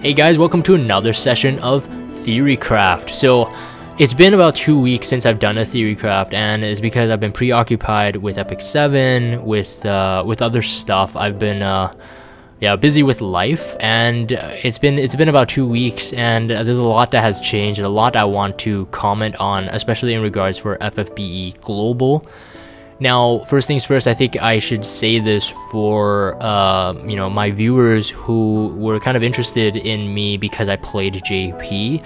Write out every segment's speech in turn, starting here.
Hey guys, welcome to another session of Theorycraft. So it's been about 2 weeks since I've done a Theorycraft, and it's because I've been preoccupied with Epic 7, with other stuff. I've been busy with life, and it's been about 2 weeks, and there's a lot that has changed, and a lot I want to comment on, especially in regards for FFBE Global. Now, first things first, I think I should say this for my viewers who were kind of interested in me because I played JP.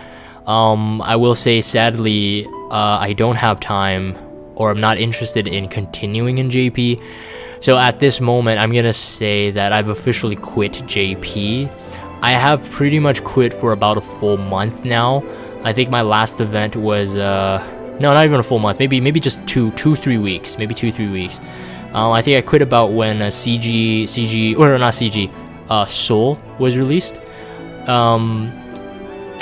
I will say, sadly, I don't have time, or I'm not interested in continuing in JP. So at this moment, I'm gonna say that I've officially quit JP. I have pretty much quit for about a full month now. I think my last event was no, not even a full month. Maybe just 3 weeks. Maybe 2-3 weeks. I think I quit about when Soul was released. And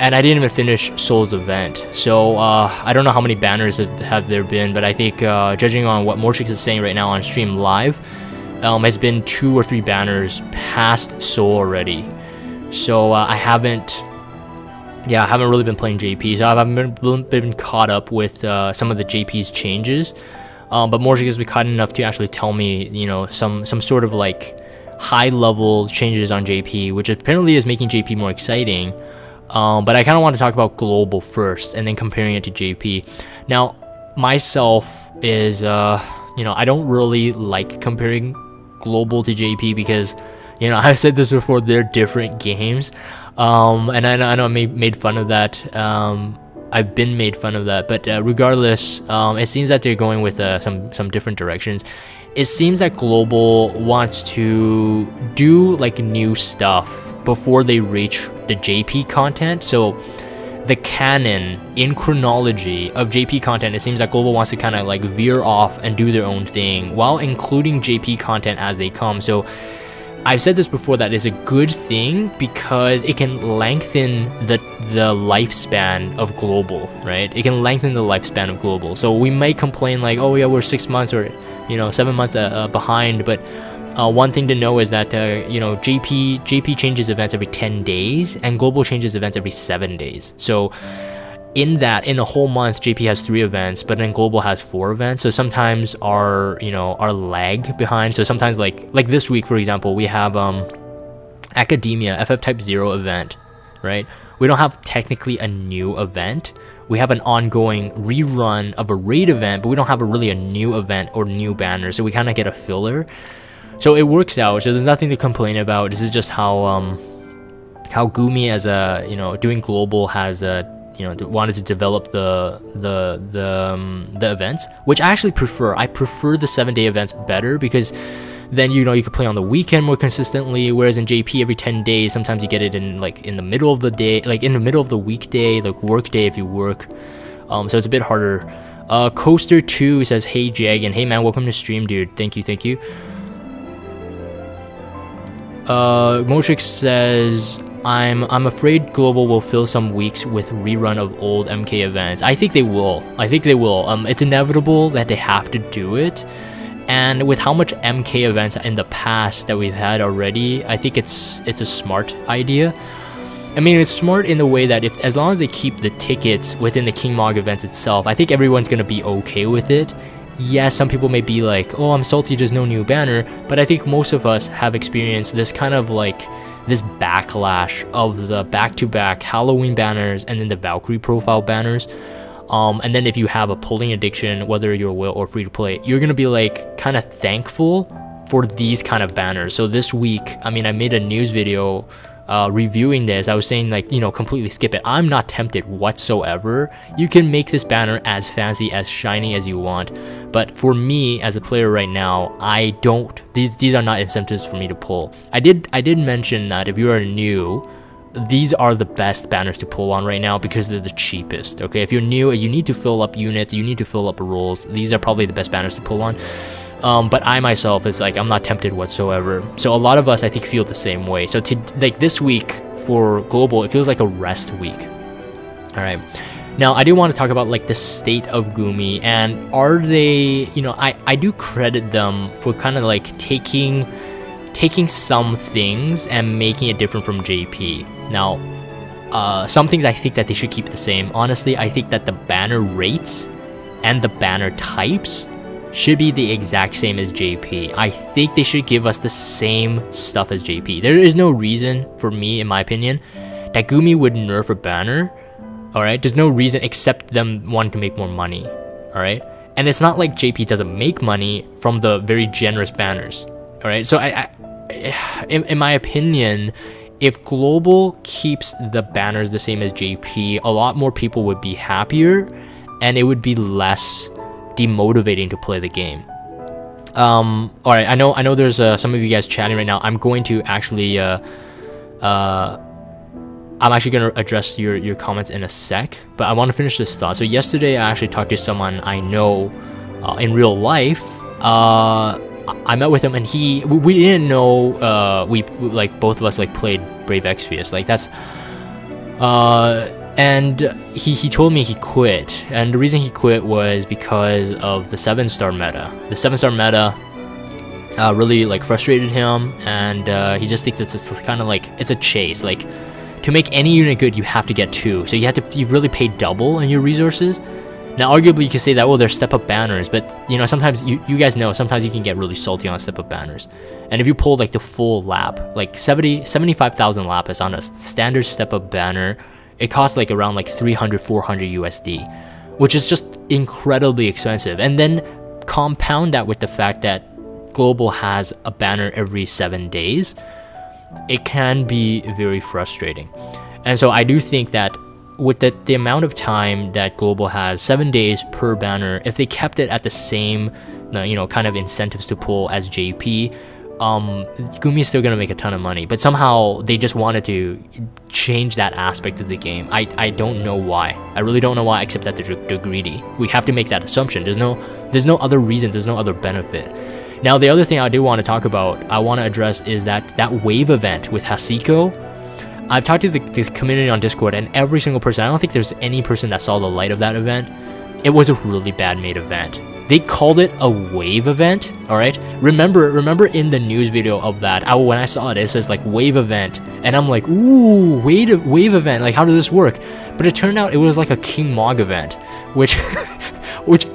I didn't even finish Soul's event. So I don't know how many banners have there been, but I think judging on what Mortrix is saying right now on stream live, it's been 2 or 3 banners past Soul already. So I haven't really been playing JP, so I haven't been caught up with some of the JP's changes. But Mortrix has been kind enough to actually tell me, some sort of like high-level changes on JP, which apparently is making JP more exciting. But I kind of want to talk about Global first, and then comparing it to JP. Now, myself is, I don't really like comparing Global to JP because, I've said this before, they're different games. And I know I made fun of that. I've been made fun of that, but regardless, it seems that they're going with some different directions. It seems that Global wants to do like new stuff before they reach the JP content. So the canon in chronology of JP content, it seems that Global wants to kind of like veer off and do their own thing while including JP content as they come. So I've said this before, that is a good thing because it can lengthen the lifespan of Global, right? It can lengthen the lifespan of Global. So we may complain like, oh yeah, we're 6 months or 7 months behind, but one thing to know is that JP changes events every 10 days and Global changes events every 7 days. So in a whole month, JP has 3 events, but then Global has 4 events. So sometimes our lag behind. So sometimes like this week, for example, we have Academia FF Type 0 event, right? We don't have technically a new event. We have an ongoing rerun of a raid event, but we don't have a new event or new banner. So we kind of get a filler. So it works out. So there's nothing to complain about. This is just how Gumi, as doing Global, has wanted to develop the events, which I actually prefer. I prefer the 7-day events better because then you can play on the weekend more consistently, whereas in JP every 10 days sometimes you get it in the middle of the day, like in the middle of the weekday, like work day if you work. So it's a bit harder. Coaster 2 says, hey Jag, and hey man, welcome to stream, dude. Thank you. Motrix says, I'm afraid Global will fill some weeks with rerun of old MK events. I think they will. It's inevitable that they have to do it. And with how much MK events in the past that we've had already, I think it's a smart idea. I mean, it's smart in the way that as long as they keep the tickets within the King Mog events itself, I think everyone's gonna be okay with it. Yes, some people may be like, oh, I'm salty, there's no new banner, but I think most of us have experienced this kind of like this backlash of the back-to-back Halloween banners and then the Valkyrie profile banners. And then if you have a pulling addiction, whether you're will or free to play, you're gonna be like kind of thankful for these kind of banners. So this week, I mean, I made a news video reviewing this. I was saying like, completely skip it. I'm not tempted whatsoever. You can make this banner as fancy, as shiny as you want, but for me as a player right now, I don't. These are not incentives for me to pull. I did mention that if you are new, these are the best banners to pull on right now because they're the cheapest. Okay, if you're new, you need to fill up units, you need to fill up roles. These are probably the best banners to pull on. But I myself is like, I'm not tempted whatsoever. So a lot of us, I think, feel the same way. So this week for Global, it feels like a rest week. All right. Now, I do want to talk about like the state of Gumi, and are they, I do credit them for kind of like taking some things and making it different from JP. Now, some things I think that they should keep the same. Honestly, I think that the banner rates and the banner types should be the exact same as JP. I think they should give us the same stuff as JP. There is no reason for me, in my opinion, that Gumi would nerf a banner. Alright, there's no reason except them wanting to make more money. Alright, and it's not like JP doesn't make money from the very generous banners. Alright, so in my opinion, if Global keeps the banners the same as JP, a lot more people would be happier and it would be less demotivating to play the game. Alright, I know there's some of you guys chatting right now. I'm going to actually I'm actually going to address your comments in a sec, but I want to finish this thought. So yesterday I actually talked to someone I know in real life. I met with him and we didn't know we like both of us like played Brave Exvius. Like that's and he told me he quit, and the reason he quit was because of the 7-star meta. The 7-star meta really like frustrated him, and he just thinks it's kind of like it's a chase. Like to make any unit good, you have to get 2, so you really pay double in your resources. Now, arguably, you can say that, well, they're step-up banners, but, you know, sometimes, you guys know, sometimes you can get really salty on step-up banners. And if you pull, like, the full lap, like 75,000 lapis on a standard step-up banner, it costs, like, around, like, 300, 400 USD, which is just incredibly expensive. And then compound that with the fact that Global has a banner every 7 days, it can be very frustrating. And so I do think that with the amount of time that Global has, 7 days per banner, if they kept it at the same, you know, kind of incentives to pull as JP, Gumi is still gonna make a ton of money. But somehow they just wanted to change that aspect of the game. I don't know why. I really don't know why, except that they're greedy. We have to make that assumption. There's no other reason. There's no other benefit. Now, the other thing I do want to talk about, I want to address, is that wave event with Hasiko. I've talked to the community on Discord, and every single person, I don't think there's any person that saw the light of that event. It was a really bad made event. They called it a wave event, alright? Remember in the news video of that, when I saw it, it says like wave event, and I'm like, ooh, wave event, like how does this work? But it turned out it was like a King Mog event, which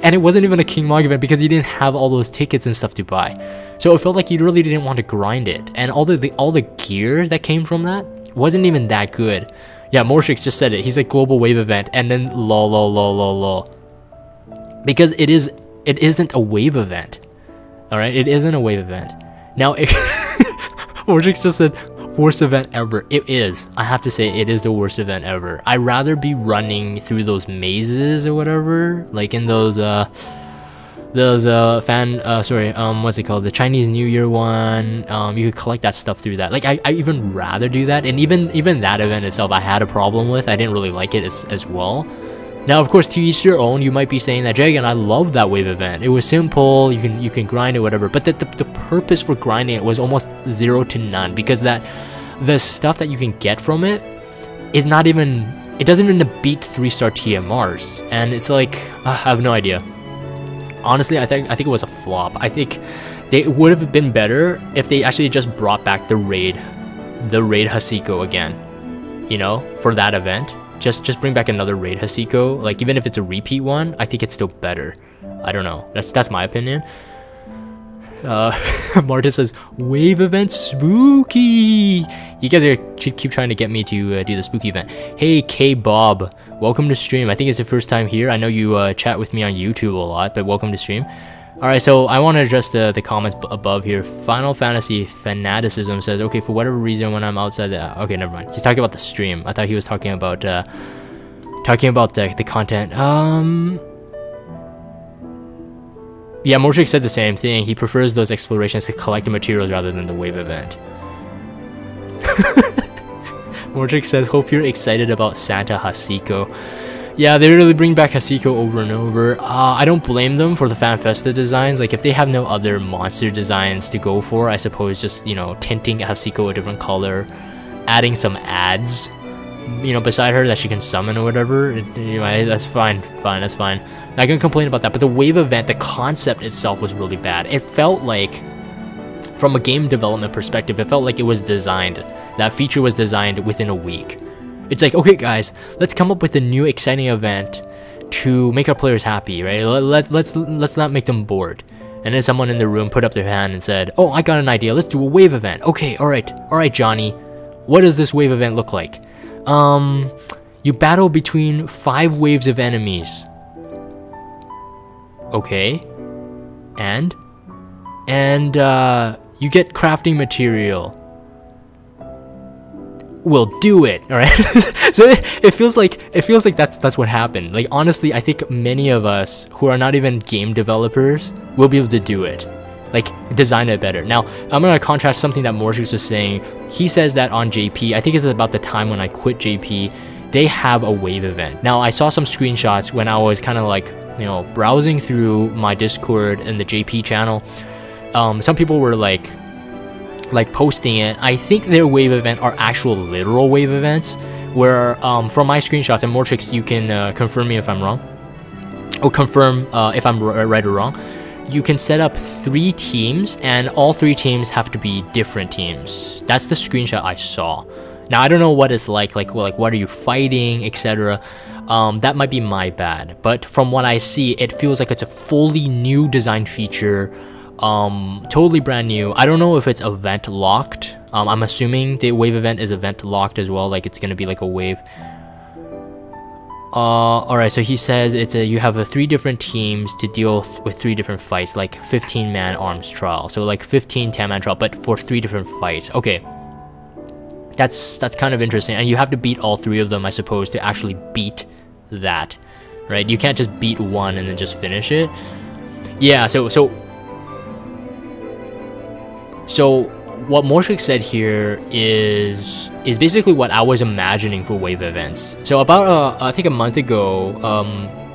and it wasn't even a King Mog event because you didn't have all those tickets and stuff to buy. So it felt like you really didn't want to grind it, and all the gear that came from that wasn't even that good. Yeah, Morshik just said it. He's like global wave event, and then lol. Because it isn't a wave event. Alright, it isn't a wave event. Now, Morshik just said worst event ever. It is. I have to say, it is the worst event ever. I'd rather be running through those mazes or whatever, like in those what's it called, the Chinese New Year one. You could collect that stuff through that. Like I even rather do that, and even that event itself I had a problem with. I didn't really like it as well. Now, of course, to each their own. You might be saying that, Jagan, I love that wave event. It was simple, you can grind it, whatever, but the purpose for grinding it was almost 0 to none, because the stuff that you can get from it is not even, it doesn't even beat 3-star TMRs, and it's like, I have no idea. Honestly, I think it was a flop. I think they would have been better if they actually just brought back the raid Hasiko again, you know, for that event. Just bring back another raid Hasiko. Like, even if it's a repeat one, I think it's still better. I don't know. That's my opinion. Martin says, wave event spooky. You guys keep trying to get me to do the spooky event. Hey, K-Bob, welcome to stream. I think it's the first time here. I know you chat with me on YouTube a lot, but welcome to stream. Alright, so I want to address the comments above here. Final Fantasy Fanaticism says, okay, for whatever reason, when I'm outside the... Okay, never mind. He's talking about the stream. I thought he was talking about the content. Yeah, Morshik said the same thing. He prefers those explorations to collect the materials rather than the wave event. Morshik says, hope you're excited about Santa Hasiko. Yeah, they really bring back Hasiko over and over. I don't blame them for the FanFesta designs. Like, if they have no other monster designs to go for, I suppose just, you know, tinting Hasiko a different color, adding some ads, you know, beside her that she can summon or whatever, you know, that's fine, that's fine. I can complain about that, but the wave event, the concept itself was really bad. It felt like, from a game development perspective, it felt like it was designed that feature was designed within a week. It's like, okay guys, let's come up with a new exciting event to make our players happy, right? Let's not make them bored. And then someone in the room put up their hand and said, oh, I got an idea, let's do a wave event. Okay, all right Johnny, what does this wave event look like? You battle between 5 waves of enemies. Okay. And you get crafting material. We'll do it, all right? So it feels like that's what happened. Like, honestly, I think many of us who are not even game developers will be able to do it, like design it better. Now I'm gonna contrast something that Mortrix was saying. He says that on JP, I think it's about the time when I quit JP, they have a wave event. Now I saw some screenshots when I was kind of like, you know, browsing through my Discord and the JP channel. Some people were like posting it. I think their wave event are actual literal wave events, where from my screenshots, and Mortrix, you can confirm me if I'm wrong, or confirm if I'm right or wrong. You can set up 3 teams, and all 3 teams have to be different teams. That's the screenshot I saw. Now I don't know what it's like what are you fighting, etc. That might be my bad, but from what I see, it feels like it's a fully new design feature. Totally brand new. I don't know if it's event locked. I'm assuming the wave event is event locked as well, like it's gonna be like a wave. Alright, so he says you have 3 different teams to deal with 3 different fights, like 15-man arms trial. So like 15 10-man trial, but for 3 different fights. Okay. That's kind of interesting, and you have to beat all 3 of them, I suppose, to actually beat that, right? You can't just beat one and then just finish it. Yeah, so what Mortrix said here is basically what I was imagining for wave events. So about I think a month ago,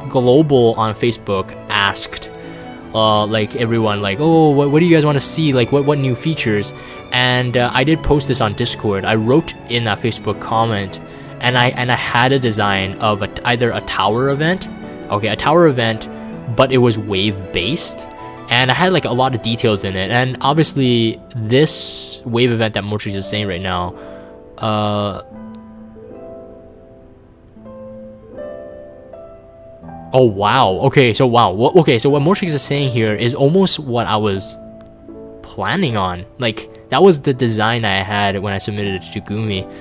Global on Facebook asked like everyone, like, oh, what do you guys want to see, like what new features? And I did post this on Discord. I wrote in that Facebook comment, and I had a design of either a tower event, okay, a tower event, but it was wave based. And I had like a lot of details in it, and obviously this wave event that Mortrix is saying right now, oh wow, okay, so wow, so what Mortrix is saying here is almost what I was planning on. Like, that was the design I had when I submitted it to Gumi.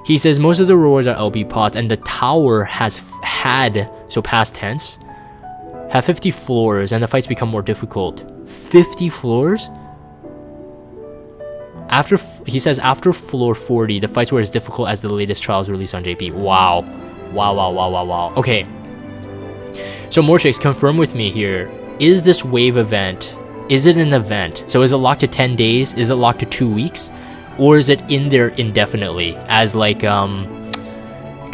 He says most of the rewards are LB pods, and the tower has had, so past tense, have 50 floors, and the fights become more difficult. 50 floors? He says after floor 40, the fights were as difficult as the latest trials released on JP. Wow. Wow. Okay. So Mortrix, confirm with me here. Is this wave event, is it an event? So is it locked to 10 days? Is it locked to 2 weeks? Or is it in there indefinitely as like, kind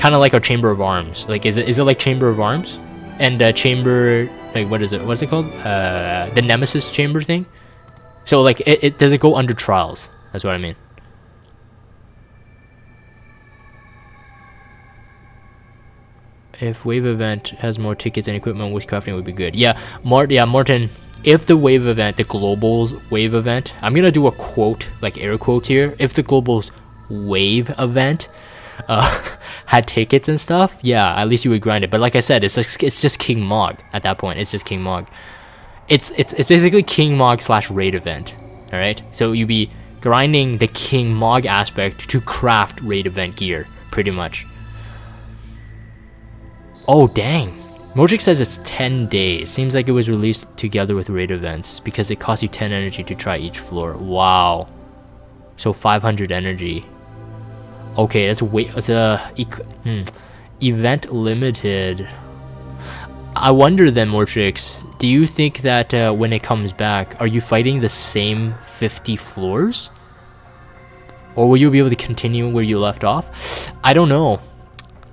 of like our Chamber of Arms? Like, is it like Chamber of Arms? And chamber, like, what's it called? The Nemesis chamber thing. So like, does it go under trials? That's what I mean. If wave event has more tickets and equipment, witchcrafting would be good. Yeah, Martin. If the wave event, the global's wave event, I'm gonna do a quote, like air quotes here. If the global's wave event had tickets and stuff, yeah, at least you would grind it. But like I said, it's just King Mog at that point. It's just King Mog. It's basically King Mog / raid event. All right, so you be grinding the King Mog aspect to craft raid event gear, pretty much. Oh dang, Mortrix says it's 10 days. Seems like it was released together with raid events because it costs you 10 energy to try each floor. Wow, so 500 energy. Okay, that's event limited. I wonder then, Mortrix, do you think that when it comes back, are you fighting the same 50 floors? Or will you be able to continue where you left off? I don't know.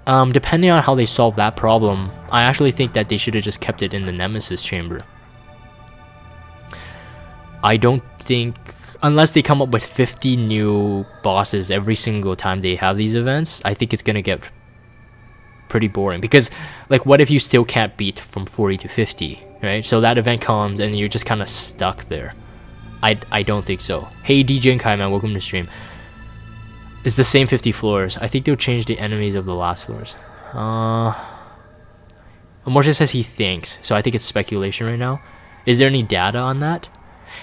Depending on how they solve that problem, I actually think that they should have just kept it in the Nemesis chamber. I don't think, unless they come up with 50 new bosses every single time they have these events, I think it's gonna get pretty boring. Because, like, what if you still can't beat from 40 to 50, right? So that event comes and you're just kind of stuck there. I don't think so. Hey DJ and Kai, man, welcome to stream. It's the same 50 floors. I think they'll change the enemies of the last floors. Mortis says he thinks, so I think it's speculation right now. Is there any data on that?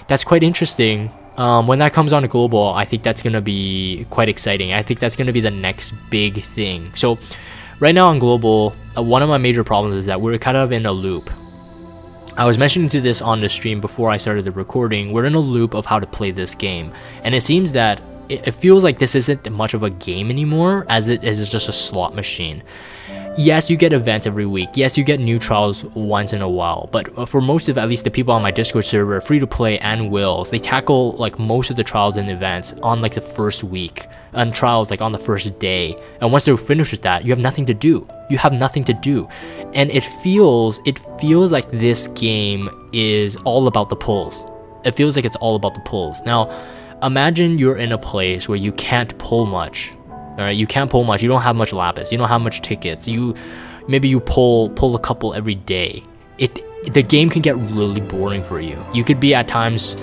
That's quite interesting. When that comes on to global, I think that's gonna be quite exciting. I think that's gonna be the next big thing. So right now on global, one of my major problems is that we're kind of in a loop. I was mentioning to this on the stream before I started the recording. We're in a loop of how to play this game, and it seems that it feels like this isn't much of a game anymore, as it is just a slot machine. Yes, you get events every week. Yes, you get new trials once in a while. But for most of, at least the people on my Discord server, free to play and wills, they tackle like most of the trials and events on like the first week, and trials like on the first day. And once they're finished with that, you have nothing to do. You have nothing to do, and it feels like this game is all about the pulls. It feels like it's all about the pulls. Now, imagine you're in a place where you can't pull much. Alright, you can't pull much. You don't have much lapis. You don't have much tickets. Maybe you pull a couple every day. The game can get really boring for you. You could be at times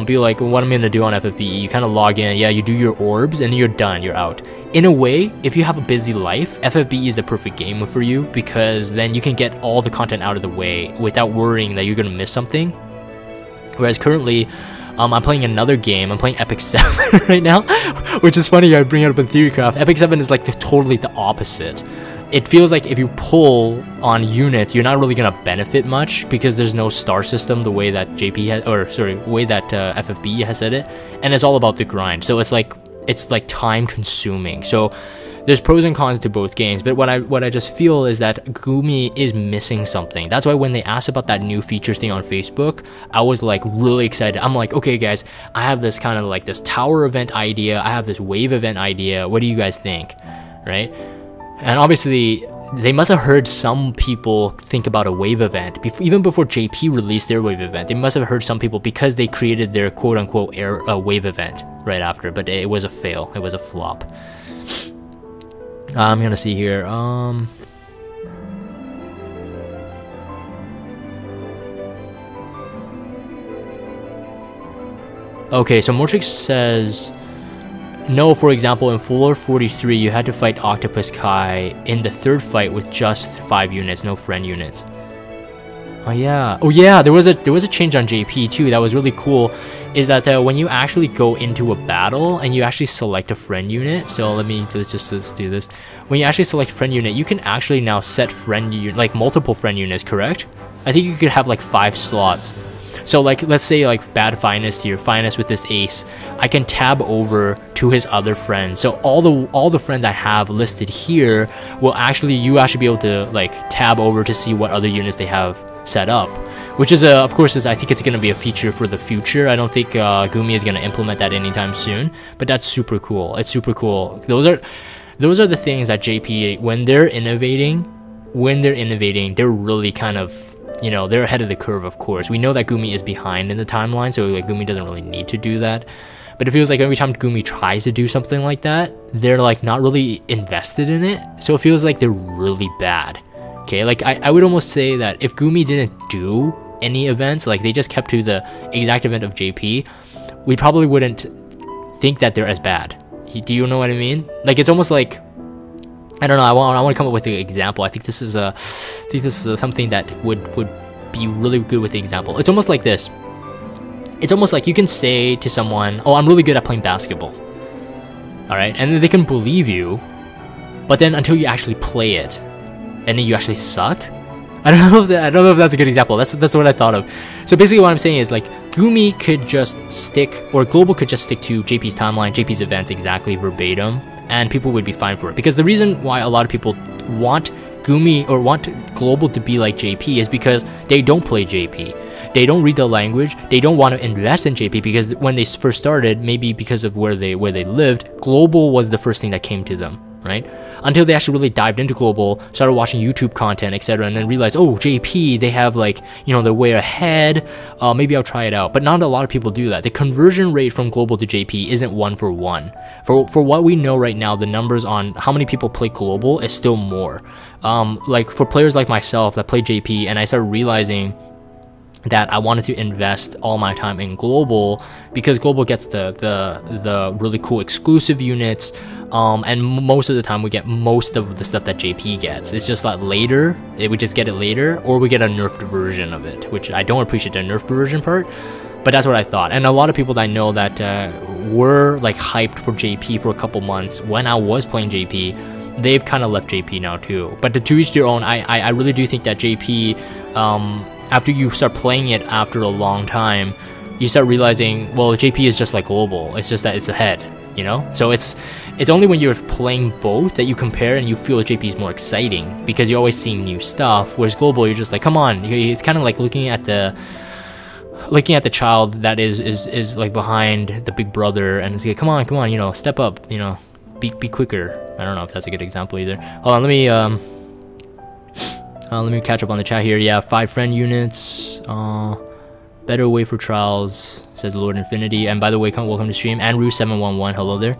be like, what am I gonna do on FFBE? You kind of log in, yeah, you do your orbs, and you're done. You're out. In a way, if you have a busy life, FFBE is the perfect game for you, because then you can get all the content out of the way without worrying that you're gonna miss something. Whereas currently, I'm playing another game. I'm playing Epic 7 right now, which is funny. I bring it up in Theorycraft. Epic 7 is like totally the opposite. It feels like if you pull on units, you're not really gonna benefit much because there's no star system the way that FFBE has said it, and it's all about the grind. So it's like time consuming. So there's pros and cons to both games, but what I just feel is that Gumi is missing something. That's why when they asked about that new features thing on Facebook, I was like really excited. I'm like, okay guys, I have this kind of like this tower event idea, I have this wave event idea, what do you guys think, right? And obviously they must have heard some people think about a wave event even before JP released their wave event. They must have heard some people, because they created their quote-unquote wave event right after, but it was a fail. It was a flop. I'm gonna see here. Okay, so Mortrix says no. For example, in floor 43, you had to fight Octopus Kai in the third fight with just 5 units, no friend units. Oh yeah, there was a change on JP too that was really cool, is that when you actually go into a battle and you actually select a friend unit, so let's do this. When you actually select friend unit, you can actually now set like multiple friend units, correct? I think you could have like 5 slots. So like, let's say like bad finest here, finest with this ace, I can tab over to his other friends. So all the friends I have listed here will you actually be able to like tab over to see what other units they have set up, which is of course I think it's going to be a feature for the future. I don't think Gumi is going to implement that anytime soon, but that's super cool. It's super cool. Those are the things that JP, when they're innovating, they're really kind of, you know, they're ahead of the curve. Of course, we know that Gumi is behind in the timeline, so like Gumi doesn't really need to do that. But it feels like every time Gumi tries to do something like that, they're like not really invested in it. So it feels like they're really bad. Okay, like I would almost say that if Gumi didn't do any events, like they just kept to the exact event of JP, we probably wouldn't think that they're as bad. Do you know what I mean? Like it's almost like, I don't know. I want to come up with an example. I think this is something that would be really good with the example. It's almost like this. It's almost like you can say to someone, "Oh, I'm really good at playing basketball." All right, and then they can believe you, but then until you actually play it, and then you actually suck. I don't know if that's a good example. That's what I thought of. So basically what I'm saying is like Gumi could just stick, or Global could just stick to JP's timeline, JP's events exactly verbatim, and people would be fine for it. Because the reason why a lot of people want Gumi or want Global to be like JP is because they don't play JP. They don't read the language. They don't want to invest in JP because when they first started, maybe because of where they lived, Global was the first thing that came to them, right? Until they actually really dived into Global, started watching YouTube content, etc., and then realized, oh, JP, they have like, you know, they're way ahead. Maybe I'll try it out. But not a lot of people do that. The conversion rate from Global to JP isn't 1-for-1. For what we know right now, the numbers on how many people play Global is still more. Like for players like myself that play JP, and I started realizing that I wanted to invest all my time in global, because global gets the really cool exclusive units, and most of the time we get most of the stuff that JP gets. It's just that later, we just get it later, or we get a nerfed version of it, which I don't appreciate the nerfed version part, but that's what I thought. And a lot of people that I know that were like hyped for JP for a couple months when I was playing JP, they've kind of left JP now too. But to each their own. I really do think that JP, after you start playing it after a long time, you start realizing, well, JP is just like global. It's just that it's ahead, you know? So it's only when you're playing both that you compare and you feel JP is more exciting, because you're always seeing new stuff, whereas global, you're just like, come on. It's kind of like looking at the child that is like behind the big brother, and it's like, come on, you know, step up, you know, be quicker. I don't know if that's a good example either. Hold on, let me catch up on the chat here. Yeah, 5 friend units. Better way for trials, says Lord Infinity. And by the way, welcome to stream. And Rue711, hello there.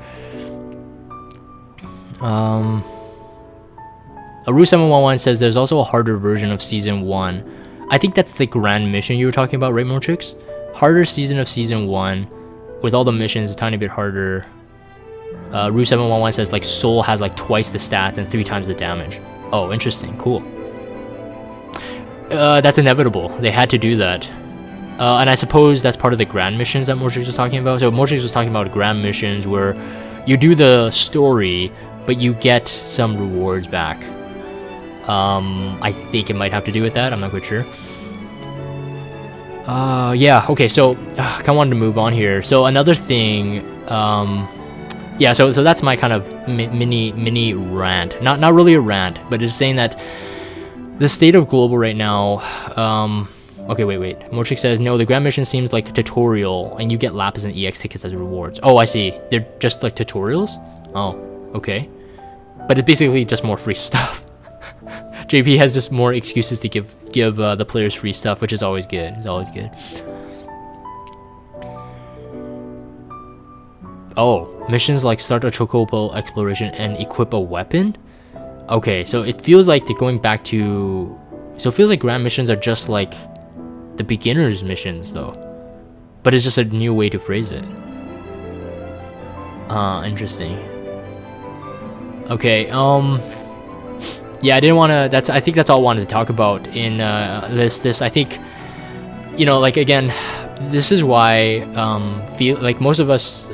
Rue711 says there's also a harder version of Season 1. I think that's the grand mission you were talking about, right, Motrix? Harder season of Season 1, with all the missions a tiny bit harder. Rue711 says like Soul has like twice the stats and 3 times the damage. Oh, interesting, cool. That's inevitable. They had to do that. And I suppose that's part of the grand missions that Motrix was talking about. So Motrix was talking about grand missions where you do the story, but you get some rewards back. I think it might have to do with that. I'm not quite sure. Yeah, okay, so I kind of wanted to move on here. So another thing, yeah, so that's my kind of mini rant. Not really a rant, but it's saying that the state of global right now, okay, wait. Motrix says, no, the grand mission seems like a tutorial, and you get lapis and EX tickets as rewards. Oh, I see. They're just like tutorials? Oh, okay. But it's basically just more free stuff. JP has just more excuses to give the players free stuff, which is always good. It's always good. Oh, missions like start a chocobo exploration and equip a weapon? Okay, so it feels like they're going back to... So it feels like grand missions are just like the beginner's missions, though. But it's just a new way to phrase it. Interesting. Okay, yeah, I didn't want to... I think that's all I wanted to talk about in this. I think, you know, like, again, this is why like most of us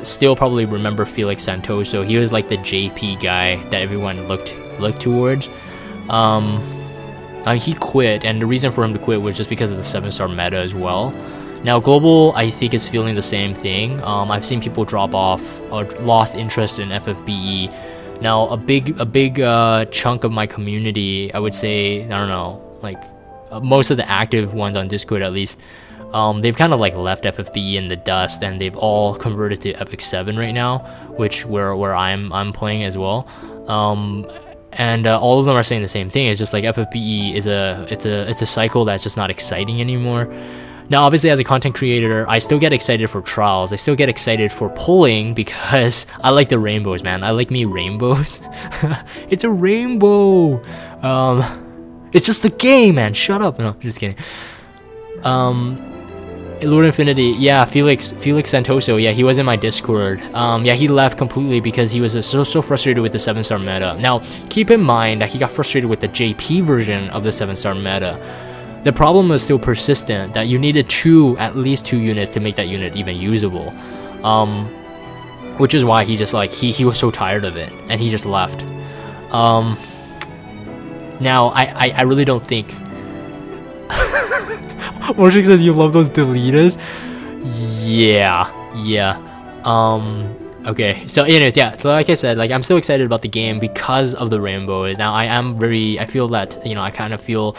still probably remember Felix Santoso. He was like the JP guy that everyone looked towards. He quit, and the reason for him to quit was just because of the 7-star meta as well. Now global, I think, is feeling the same thing. I've seen people drop off or lost interest in FFBE. Now a big chunk of my community, I would say, I don't know, like most of the active ones on Discord at least, they've kind of like left FFBE in the dust, and they've all converted to Epic 7 right now, which where I'm playing as well. And all of them are saying the same thing. It's just like FFBE is a cycle that's just not exciting anymore. Now, obviously, as a content creator, I still get excited for trials. I still get excited for pulling because I like the rainbows, man. I like me rainbows. It's a rainbow. It's just the game, man. Shut up. No, just kidding. Lord Infinity, yeah, Felix Santoso, yeah, he was in my Discord. Yeah, he left completely because he was so frustrated with the 7-star meta. Now, keep in mind that he got frustrated with the JP version of the 7-star meta. The problem was still persistent, that you needed at least two units to make that unit even usable. Which is why he just, like, he was so tired of it, and he just left. Now, I really don't think... Moshik says you love those deleters. Yeah. Okay, so anyways, yeah, so like I said, like, I'm still excited about the game because of the rainbows. Now, I feel that, you know, I kind of feel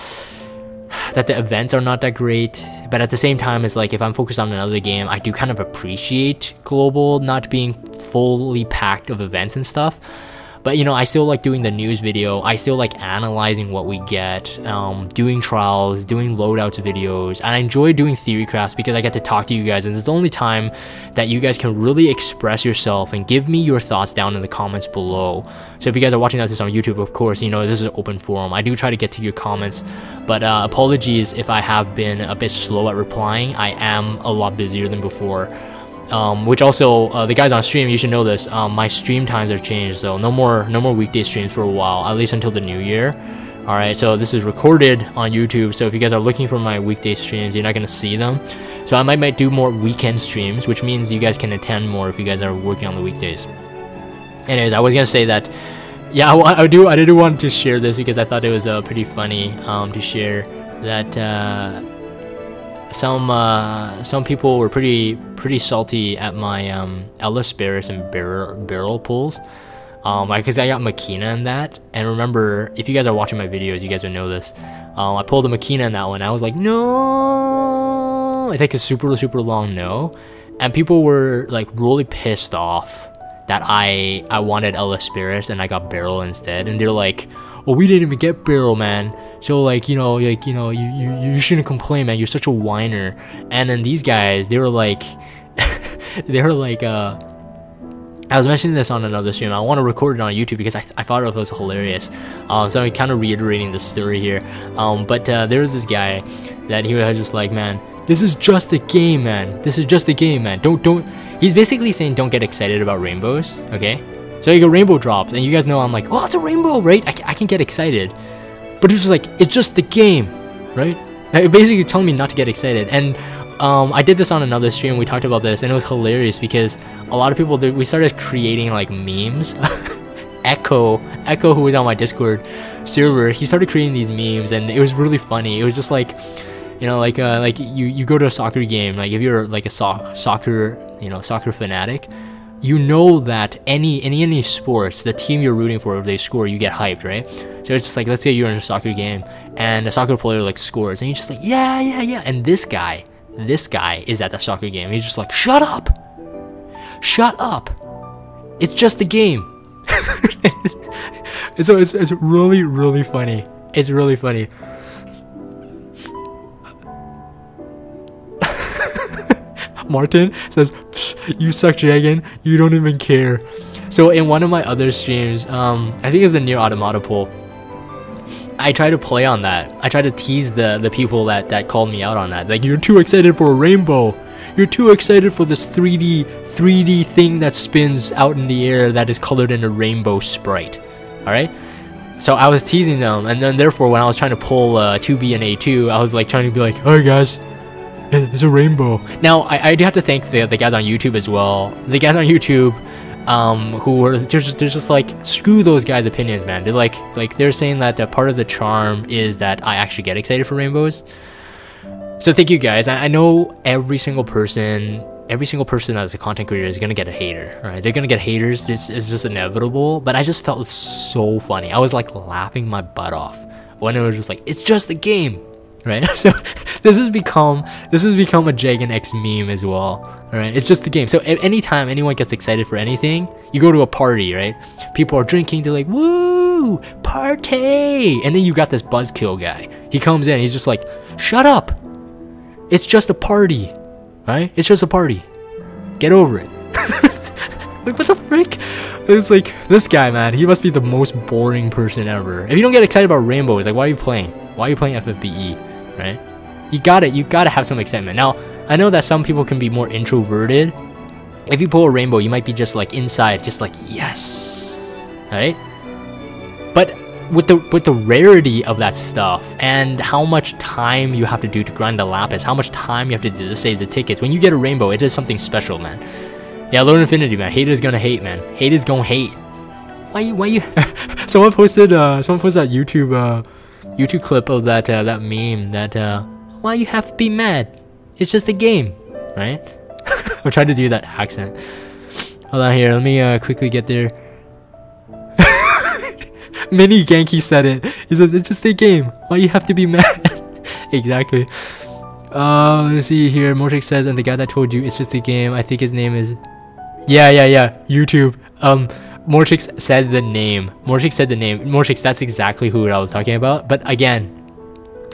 that the events are not that great, but at the same time, it's like, if I'm focused on another game, I do kind of appreciate global not being fully packed of events and stuff. But you know, I still like doing the news video. I still like analyzing what we get, doing trials, doing loadouts videos. And I enjoy doing Theorycrafts because I get to talk to you guys, and it's the only time that you guys can really express yourself and give me your thoughts down in the comments below. So if you guys are watching this on YouTube, of course, you know, this is an open forum. I do try to get to your comments, but apologies if I have been a bit slow at replying. I am a lot busier than before. Which also, the guys on stream, you should know this, my stream times have changed, so no more weekday streams for a while, at least until the new year. Alright, so this is recorded on YouTube, so if you guys are looking for my weekday streams, you're not gonna see them. So I might do more weekend streams, which means you guys can attend more if you guys are working on the weekdays. Anyways, I was gonna say that, yeah, I did want to share this because I thought it was pretty funny to share that some people were pretty salty at my Ellis Barris and barrel pulls, because I got Makina in that. And remember, if you guys are watching my videos, you guys would know this. I pulled a Makina in that one. I was like, no, I think a super long no, and people were like really pissed off that I wanted Ellis Barris and I got barrel instead, and they're like, well, we didn't even get barrel, man. So like, you shouldn't complain, man. You're such a whiner. And then these guys, they were like, I was mentioning this on another stream. I want to record it on YouTube because I thought it was hilarious. So I'm kind of reiterating the story here. But there was this guy that he was just like, man, this is just a game, man. This is just a game, man. Don't. He's basically saying don't get excited about rainbows, okay? So you go rainbow drops, and you guys know I'm like, oh, it's a rainbow, right? I can get excited. But it's just like, it's just the game, right? Like, basically telling me not to get excited. And I did this on another stream. We talked about this, and it was hilarious because a lot of people, we started creating like memes. Echo, who was on my Discord server, he started creating these memes, and it was really funny. It was just like, you know, like you go to a soccer game, like if you're like a soccer fanatic, you know that any sports, the team you're rooting for, if they score, you get hyped, right? So it's just like, let's say you're in a soccer game and a soccer player like scores, and you're just like, yeah, and this guy is at the soccer game. He's just like, shut up, it's just a game. So it's really funny. It's really funny. Martin says, you suck, Dragon, you don't even care. So in one of my other streams, I think it's the Near Automata poll, I try to play on that. I try to tease the people that called me out on that. Like, you're too excited for a rainbow. You're too excited for this 3D thing that spins out in the air that is colored in a rainbow sprite. Alright? So I was teasing them, and then therefore when I was trying to pull 2B and A2, I was like trying to be like, alright guys, it's a rainbow. Now, I do have to thank the guys on YouTube as well. The guys on YouTube, who were just like, screw those guys' opinions, man. They're like they're saying that part of the charm is that I actually get excited for rainbows. So thank you guys. I know every single person as a content creator is gonna get a hater, right? They're gonna get haters. It's just inevitable. But I just felt so funny. I was like laughing my butt off when it was just like, it's just a game, right? So this has become a Dragon X meme as well. Alright, it's just the game. So anytime anyone gets excited for anything, you go to a party, right? People are drinking, they're like, woo, party! And then you got this buzzkill guy. He comes in, he's just like, shut up! It's just a party, right? It's just a party. Get over it. Like, what the frick? It's like, this guy, man, he must be the most boring person ever. If you don't get excited about rainbows, like, why are you playing? Why are you playing FFBE, right? You gotta have some excitement. Now, I know that some people can be more introverted. If you pull a rainbow, you might be just like inside, just like, yes, right? But with the rarity of that stuff and how much time you have to do to grind the lapis, how much time you have to do to save the tickets, when you get a rainbow, it is something special, man. Yeah, Lord Infinity, man. Haters gonna hate, man. Haters gonna hate. Why you? Someone posted that YouTube clip of that meme that why you have to be mad? It's just a game, right? I'm trying to do that accent. Hold on here, let me quickly get there. Mini Genki said it. He says, it's just a game. Why you have to be mad? Exactly. Let's see here. Mortrix says, and the guy that told you it's just a game, I think his name is... Yeah. YouTube. Morchix said the name. Morchix said the name. Morchix, that's exactly who I was talking about. But again,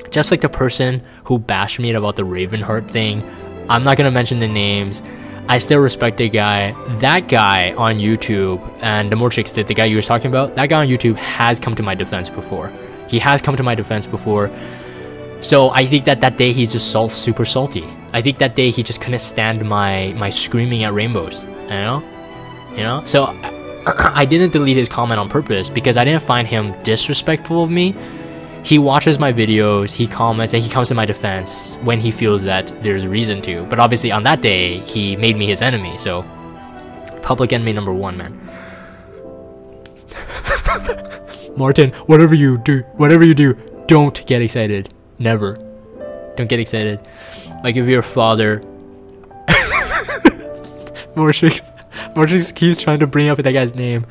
just like the person who bashed me about the Ravenheart thing, I'm not gonna mention the names. I still respect the guy. That guy on YouTube, and the Morchix, the guy you were talking about, that guy on YouTube has come to my defense before. He has come to my defense before. So I think that day he's just super salty. I think that day he just couldn't stand my screaming at rainbows. You know. So I didn't delete his comment on purpose because I didn't find him disrespectful of me. He watches my videos, he comments, and he comes to my defense when he feels that there's reason to. But obviously on that day, he made me his enemy, so public enemy number 1, man. Martin, whatever you do, don't get excited. Never. Don't get excited. Like if your father... Morchix keeps trying to bring up that guy's name.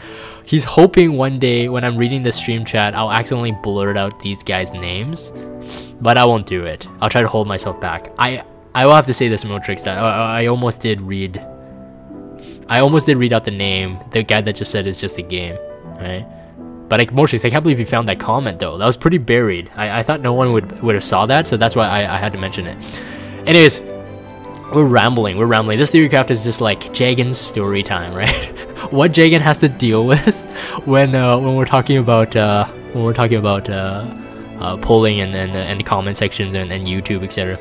He's hoping one day when I'm reading the stream chat, I'll accidentally blurt out these guys' names. But I won't do it. I'll try to hold myself back. I will have to say this, Morchix, that I almost did read out the name. The guy that just said it's just a game, right? But like Morchix, I can't believe you found that comment though. That was pretty buried. I thought no one would have saw that, so that's why I had to mention it. Anyways, we're rambling. This Theorycraft is just like Jagan's story time, right? What Jagan has to deal with when we're talking about polling and the comment sections and YouTube, etc.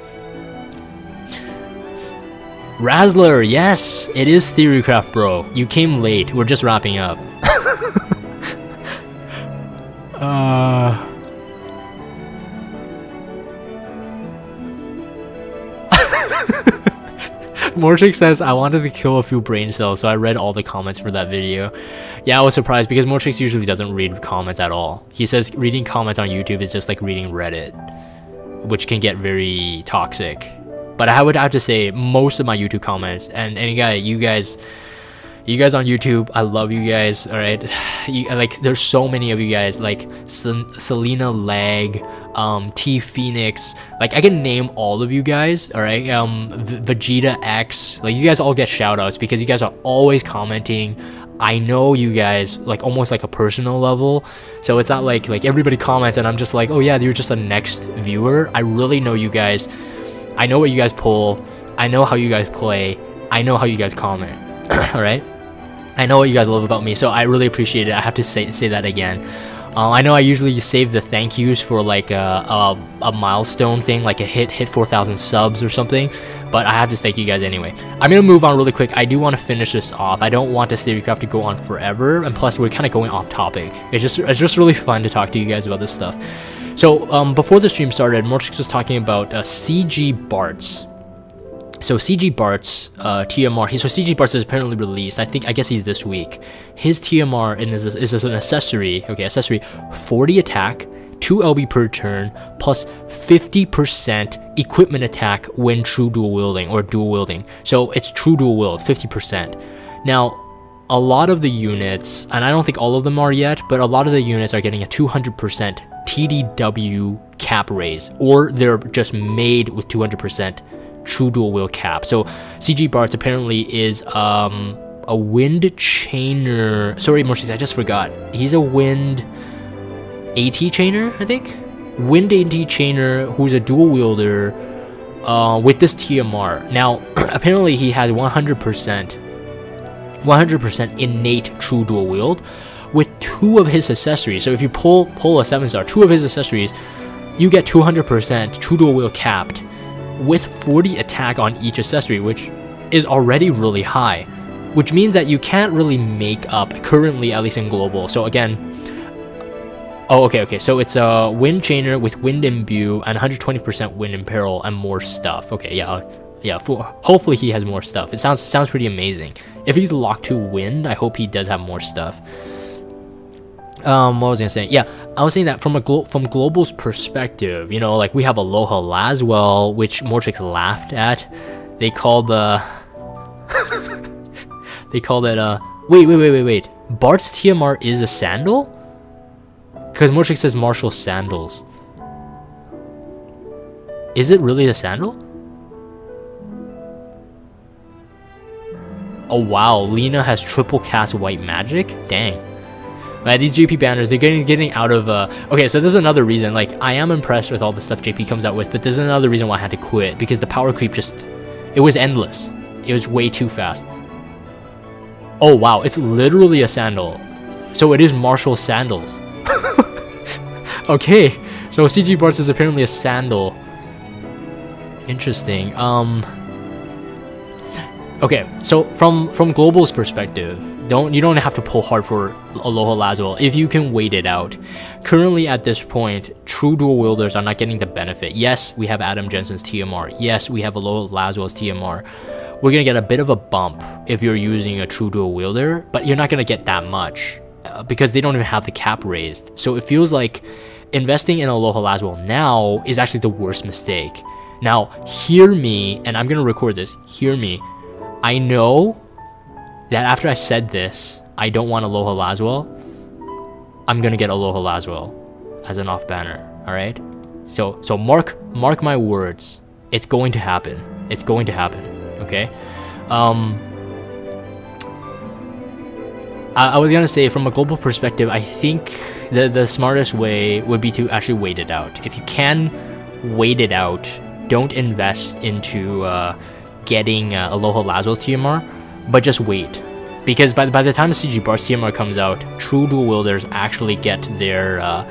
Razzler, yes, it is Theorycraft, bro. You came late. We're just wrapping up. Morchix says, I wanted to kill a few brain cells, so I read all the comments for that video. Yeah, I was surprised because Morchix usually doesn't read comments at all. He says reading comments on YouTube is just like reading Reddit, which can get very toxic. But I would have to say most of my YouTube comments, and you guys on YouTube, I love you guys, alright? Like, there's so many of you guys, like Selena Lag, T Phoenix, like I can name all of you guys, alright? Vegeta X, like you guys all get shoutouts because you guys are always commenting. I know you guys like almost like a personal level, so it's not like everybody comments and I'm just like, oh yeah, you're just a next viewer. I really know you guys. I know what you guys pull. I know how you guys play. I know how you guys comment. Alright? I know what you guys love about me, so I really appreciate it. I have to say that again. I know I usually save the thank yous for like a milestone thing, like a hit 4,000 subs or something, but I have to thank you guys anyway. I'm gonna move on really quick. I do want to finish this off. I don't want this Theorycraft to go on forever, and plus we're kind of going off topic. It's just really fun to talk to you guys about this stuff. So before the stream started, Morchix was talking about CG Bartz. So CG Bartz TMR. So CG Bartz is apparently released. I guess he's this week. His TMR is an accessory. Okay, accessory: 40 attack, 2 LB per turn, plus 50% equipment attack when true dual wielding or dual wielding. So it's true dual wield, 50%. Now, a lot of the units, and I don't think all of them are yet, but a lot of the units are getting a 200% TDW cap raise, or they're just made with 200% true dual wield cap. So CG Bartz apparently is a wind chainer. Sorry, Morchix, I just forgot. He's a wind AT chainer, I think. Wind AT chainer who's a dual wielder with this TMR. Now, apparently he has 100% innate true dual wield with 2 of his accessories. So if you pull a 7-star, 2 of his accessories, you get 200% true dual wield capped with 40 attack on each accessory, which is already really high, which means that you can't really make up currently, at least in global. So again, okay, so it's a wind chainer with wind imbue and 120% wind imperil and more stuff. Okay, yeah, hopefully he has more stuff. It sounds pretty amazing. If he's locked to wind, I hope he does have more stuff. What was I gonna say? Yeah, I was saying that from Global's perspective, you know, like we have Aloha Laswell, which Morchix laughed at. They called it wait. Bart's TMR is a sandal? Because Morchix says Marshall sandals. Is it really a sandal? Oh wow, Lena has triple cast white magic? Dang. Right, these JP banners, they're getting out of okay, so this is another reason. Like, I am impressed with all the stuff JP comes out with, but there's another reason why I had to quit, because the power creep just, it was endless. It was way too fast. Oh wow, it's literally a sandal. So it is Marshall's sandals. Okay, so CG Barts is apparently a sandal. Interesting. Okay, so from Global's perspective, you don't have to pull hard for Aloha Laswell if you can wait it out. Currently at this point, true dual wielders are not getting the benefit. Yes, we have Adam Jensen's TMR. Yes, we have Aloha Laswell's TMR. We're gonna get a bit of a bump if you're using a true dual wielder, but you're not gonna get that much because they don't even have the cap raised. So it feels like investing in Aloha Laswell now is actually the worst mistake. Now, hear me, and I'm gonna record this. Hear me. I know that after I said this, I don't want Aloha Laswell. I'm gonna get Aloha Laswell as an off banner. All right. So mark my words. It's going to happen. It's going to happen. Okay. I was gonna say, from a global perspective, I think the smartest way would be to actually wait it out. If you can wait it out, don't invest into getting Aloha Laswell's TMR, but just wait, because by the time the CG Bar's TMR comes out, true dual wielders actually get their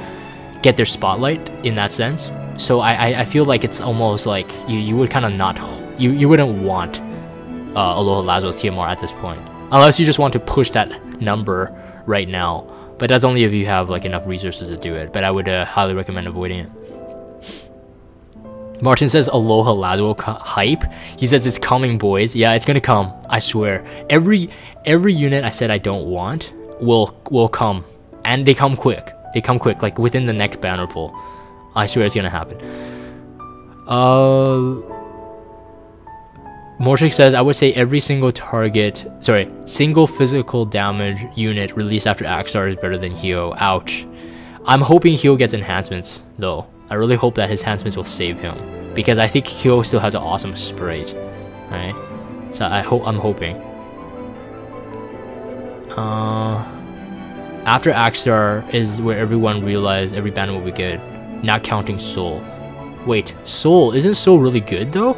spotlight in that sense. So I feel like it's almost like you would kind of not, you wouldn't want Aloha Laswell's TMR at this point, unless you just want to push that number right now. But that's only if you have like enough resources to do it. But I would highly recommend avoiding it. Martin says Aloha Laswell hype. He says it's coming, boys. Yeah, it's gonna come. I swear. Every unit I said I don't want will come, and they come quick. They come quick, like within the next banner pull. I swear it's gonna happen. Mortrix says, I would say every single single physical damage unit released after Axstar is better than Hio. Ouch. I'm hoping Hio gets enhancements though. I really hope that his enhancements will save him, because I think Hio still has an awesome sprite. Alright. So I'm hoping. After Axstar is where everyone realized every banner will be good. Not counting Soul. Wait, Soul? Isn't Soul really good though?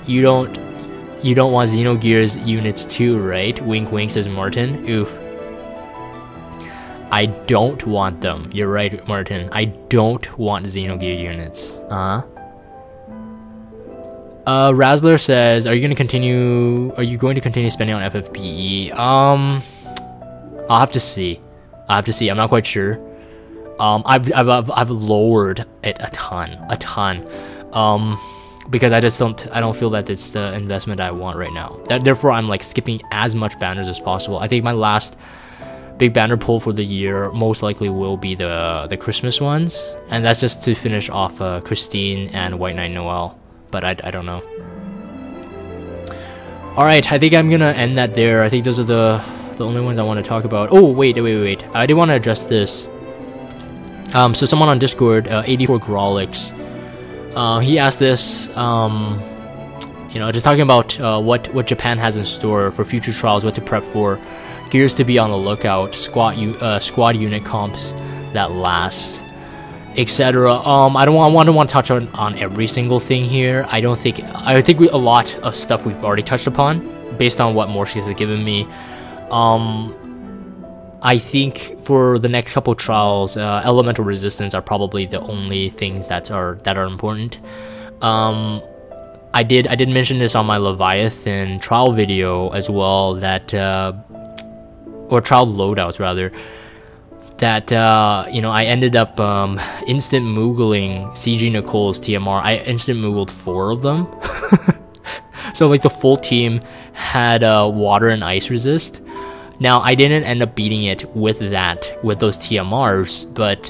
You don't want Xenogears units too, right? Wink wink, says Martin. Oof. I don't want them. You're right, Martin. I don't want Xenogear units. Razzler says, are you going to continue spending on FFBE? I'll have to see. I'm not quite sure. I've lowered it a ton. Because I don't feel that it's the investment I want right now. Therefore, I'm like skipping as much banners as possible. I think my last big banner pull for the year most likely will be the Christmas ones, and that's just to finish off Christine and White Knight Noel. But I don't know. All right, I think I'm gonna end that there. I think those are the only ones I want to talk about. Oh wait. I did want to address this. So someone on Discord, 84 Grolix. He asked this, just talking about what Japan has in store for future trials, what to prep for, gears to be on the lookout, squad unit comps that last, etc. I don't want to touch on every single thing here. I think a lot of stuff we've already touched upon based on what Morpheus has given me. I think for the next couple trials, elemental resistance are probably the only things that are important. I did mention this on my Leviathan trial video as well, that or trial loadouts rather, that I ended up instant moogling CG Nicole's TMR. I instant moogled 4 of them. So like the full team had water and ice resist. Now, I didn't end up beating it with those TMRs, but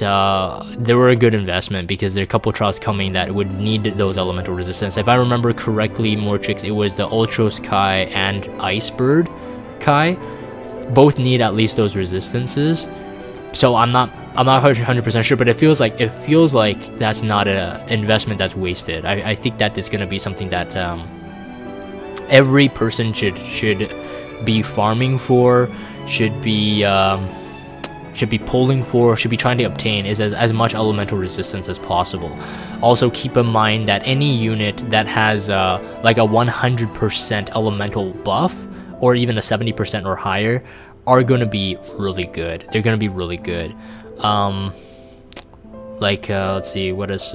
they were a good investment because there are a couple trials coming that would need those elemental resistance. If I remember correctly, Mortrix, it was the Ultros Kai and Icebird Kai. Both need at least those resistances. So I'm not I'm not 100% sure, but it feels like that's not an investment that's wasted. I think that is going to be something that every person should be farming for, should be pulling for, should be trying to obtain, is as much elemental resistance as possible. Also keep in mind that any unit that has like a 100% elemental buff, or even a 70% or higher, are going to be really good. They're going to be really good. Let's see, what is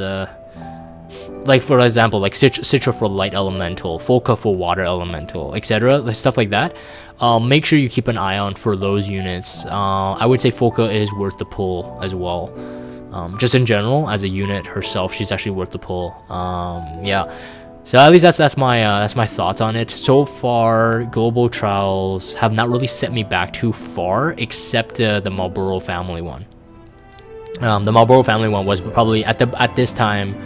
like for example, like Citra for light elemental, Folka for water elemental, etc., like stuff like that. Make sure you keep an eye on for those units. I would say Folka is worth the pull as well. Just in general, as a unit herself, she's actually worth the pull. Yeah. So at least that's my thoughts on it. So far, global trials have not really set me back too far, except the Marlboro family one. The Marlboro family one was probably at this time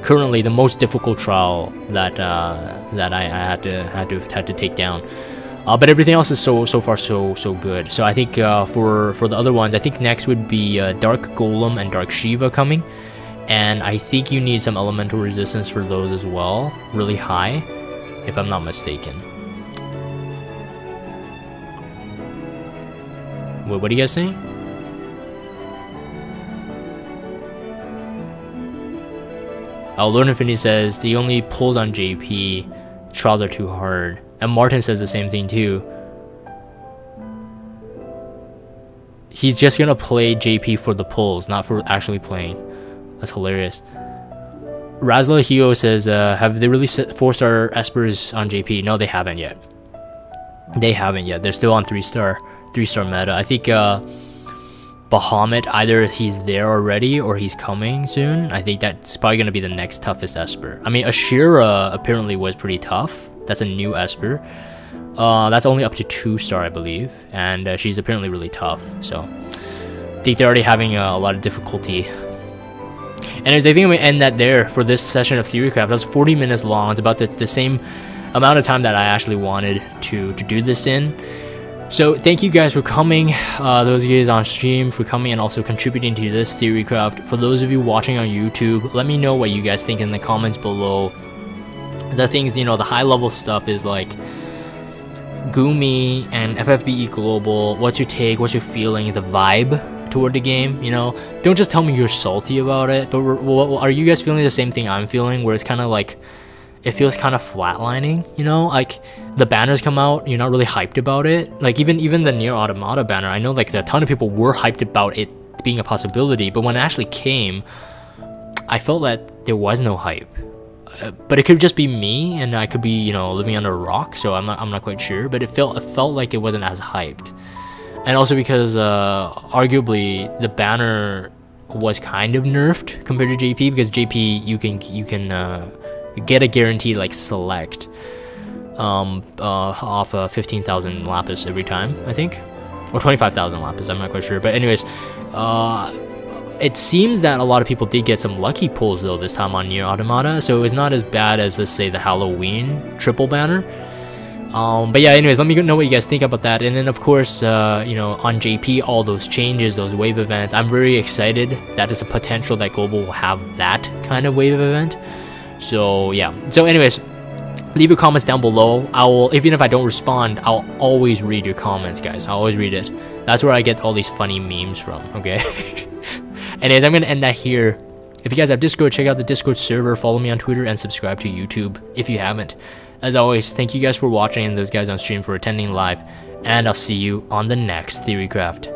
currently the most difficult trial that I had to take down. But everything else is so far so good. So I think for the other ones, I think next would be Dark Golem and Dark Shiva coming, and I think you need some elemental resistance for those as well, really high, if I'm not mistaken. What are you guys saying? Lord Infinity says the only pulls on JP trials are too hard, and Martin says the same thing too. He's just gonna play JP for the pulls, not for actually playing. That's hilarious. Razla Hio says, have they really set 4-star Espers on JP? No, they haven't yet. They haven't yet. They're still on 3-star meta. I think Bahamut, either he's there already or he's coming soon. I think that's probably going to be the next toughest Esper. I mean, Ashira apparently was pretty tough. That's a new Esper. That's only up to 2-star, I believe. And she's apparently really tough. So I think they're already having a lot of difficulty. Anyways, I think we end that there for this session of Theorycraft. That's 40 minutes long. It's about the same amount of time that I actually wanted to do this in. So thank you guys for coming, those of you guys on stream for coming and also contributing to this Theorycraft. For those of you watching on YouTube, let me know what you guys think in the comments below. The things, you know, the high level stuff is like Gumi and FFBE Global. What's your take? What's your feeling? The vibe toward the game, you know? Don't just tell me you're salty about it, but are you guys feeling the same thing I'm feeling, where it's kind of like, it feels kind of flatlining, you know? Like, the banners come out, you're not really hyped about it. Like, even the Nier Automata banner, I know like a ton of people were hyped about it being a possibility, but when it actually came, I felt that there was no hype. But it could just be me, and I could be, you know, living under a rock, so I'm not quite sure, but it felt like it wasn't as hyped. And also because arguably the banner was kind of nerfed compared to JP, because JP you can get a guaranteed like select off 15,000 lapis every time, I think, or 25,000 lapis, I'm not quite sure. But anyways, it seems that a lot of people did get some lucky pulls though this time on Nier Automata, so it's not as bad as, let's say, the Halloween triple banner. But yeah, anyways, let me know what you guys think about that. And then of course, you know, on JP, all those changes, those wave events, I'm very excited that there's a potential that Global will have that kind of wave event. So yeah, so anyways, leave your comments down below. I will, even if I don't respond, I'll always read your comments, guys. I'll always read it. That's where I get all these funny memes from, okay? Anyways, I'm gonna end that here. If you guys have Discord, check out the Discord server, follow me on Twitter, and subscribe to YouTube if you haven't. As always, thank you guys for watching and those guys on stream for attending live, and I'll see you on the next Theorycraft.